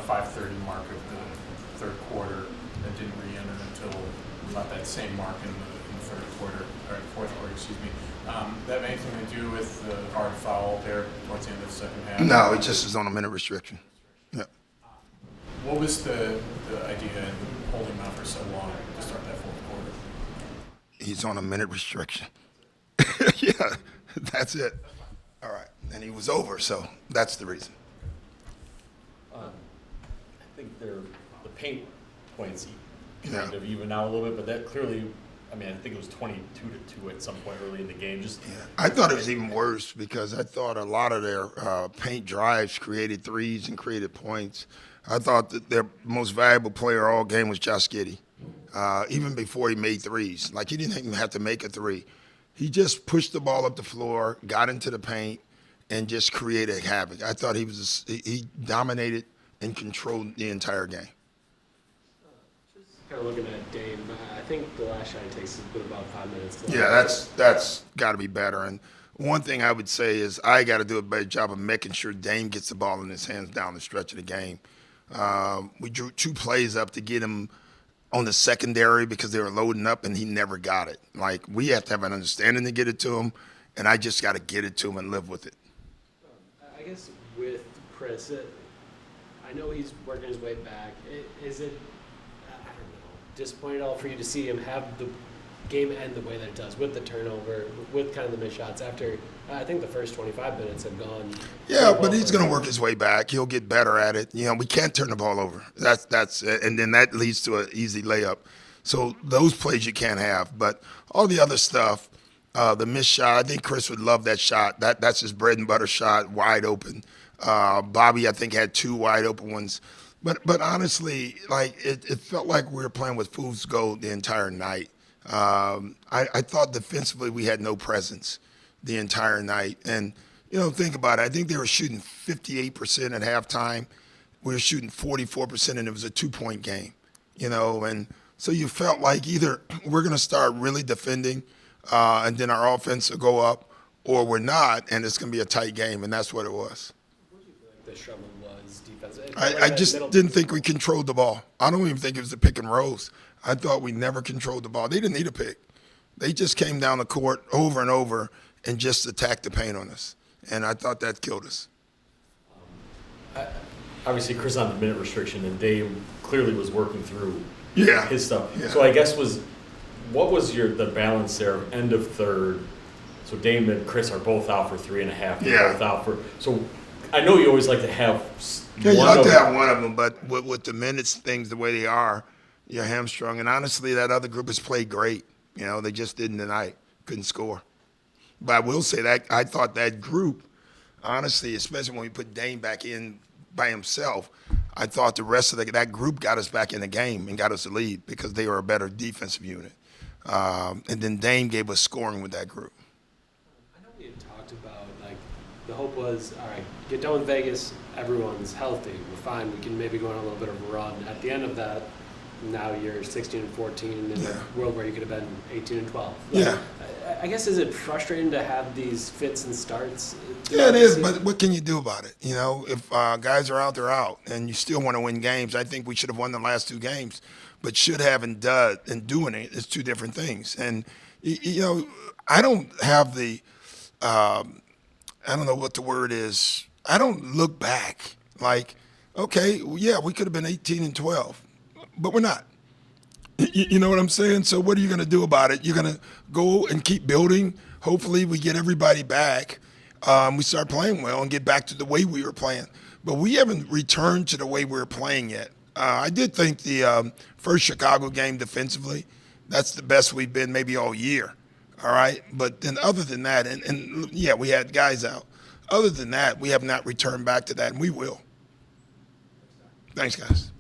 5:30 mark of the third quarter that didn't re-enter until about that same mark in the third quarter, or fourth quarter, excuse me. That have anything to do with the hard foul there towards the end of the second half? No, it just is on a minute restriction. Yeah. What was the idea in holding him out for so long to start that fourth quarter? He's on a minute restriction. Yeah, that's it. All right. And he was over, so that's the reason. I think the paint points kind Yeah. of even out a little bit, but that clearly, I mean, I think it was 22-2 at some point early in the game. Just Yeah. I thought it was even worse because I thought a lot of their paint drives created threes and created points. I thought that their most valuable player all game was Josh Giddey, even before he made threes. Like, he didn't even have to make a three. He just pushed the ball up the floor, got into the paint, and just created havoc. I thought he dominated and controlled the entire game. Just kind of looking at Dame, I think the last shot he takes is about 5 minutes left. Yeah, that's got to be better. And one thing I would say is I got to do a better job of making sure Dame gets the ball in his hands down the stretch of the game. We drew 2 plays up to get him on the secondary because they were loading up, and he never got it. Like, we have to have an understanding to get it to him, and I just got to get it to him and live with it. I guess with Chris, I know he's working his way back. Is it, I don't know, disappointing at all for you to see him have the game end the way that it does, with the turnover, with kind of the missed shots after, I think the first 25 minutes have gone. Yeah, but he's going to work his way back. He'll get better at it. You know, we can't turn the ball over. That's and then that leads to an easy layup. So those plays you can't have. But all the other stuff, the missed shot, I think Chris would love that shot. That's his bread and butter shot, wide open. Bobby, I think, had 2 wide open ones. But honestly, like, it felt like we were playing with fool's gold the entire night. I thought defensively we had no presence the entire night. And, you know, think about it. I think they were shooting 58% at halftime. We were shooting 44%, and it was a 2-point game, you know. And so you felt like either we're going to start really defending and then our offense will go up, or we're not, and it's going to be a tight game, and that's what it was. What do you feel like the struggle was defensively? I just didn't think we controlled the ball. I don't even think it was the pick and rolls. I thought we never controlled the ball. They didn't need a pick. They just came down the court over and over and just attacked the paint on us. And I thought that killed us. obviously Chris on the minute restriction, and Dave clearly was working through his stuff. Yeah. So I guess what was the balance there? End of third. So Dame and Chris are both out for 3.5. They're both out for. So I know you always like to have. Yeah, you like to have one of them, but with the minutes things the way they are, you're hamstrung. And honestly, that other group has played great. You know, they just didn't tonight. Couldn't score. But I will say that I thought that group, honestly, especially when we put Dame back in by himself, I thought the rest of that group got us back in the game and got us the lead because they were a better defensive unit. And then Dame gave us scoring with that group. I know we had talked about, like, the hope was, all right, get done with Vegas, everyone's healthy, we're fine, we can maybe go on a little bit of a run. At the end of that, now you're 16-14 in a world where you could have been 18-12. Like, Yeah. I guess, is it frustrating to have these fits and starts? Yeah, it is, but what can you do about it? You know, if guys are out, they're out, and you still want to win games. I think we should have won the last two games, but should have and doing it is two different things. And, you know, I don't have the I don't know what the word is. I don't look back like, okay, yeah, we could have been 18-12, but we're not. You know what I'm saying? So what are you going to do about it? You're going to go and keep building. Hopefully we get everybody back. We start playing well and get back to the way we were playing. But we haven't returned to the way we were playing yet. I did think the first Chicago game defensively, that's the best we've been maybe all year. All right? But then other than that, and yeah, we had guys out. Other than that, we have not returned back to that, and we will. Thanks, guys.